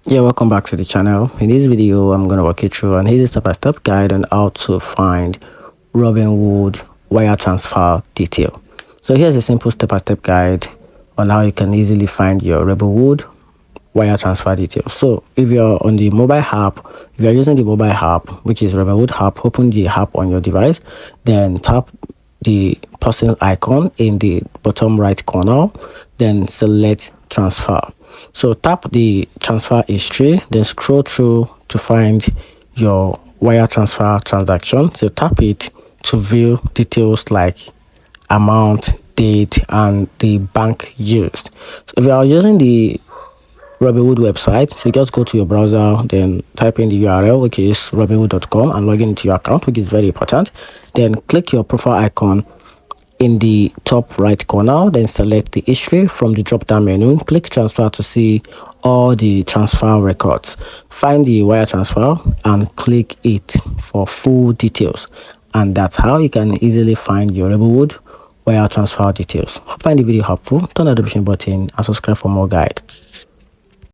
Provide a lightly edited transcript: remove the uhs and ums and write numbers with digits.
Yeah, welcome back to the channel. In this video, I'm going to walk you through an easy step-by-step guide on how to find Robinhood wire transfer detail. So here's a simple step-by-step guide on how you can easily find your Robinhood wire transfer details. So if you're on the mobile app, if you're using the mobile app, which is Robinhood app, open the app on your device, then tap the person icon in the bottom right corner, then select transfer. So tap the transfer history, then scroll through to find your wire transfer transaction. So tap it to view details like amount, date, and the bank used. So if you are using the Robinhood website, so just go to your browser, then type in the URL, which is robinhood.com, and log into your account, which is very important. Then click your profile icon in the top right corner, then select the history from the drop down menu. Click transfer to see all the transfer records. Find the wire transfer and click it for full details. And that's how you can easily find your Robinhood wire transfer details. Hope you find the video helpful. Turn on the notification button and subscribe for more guide.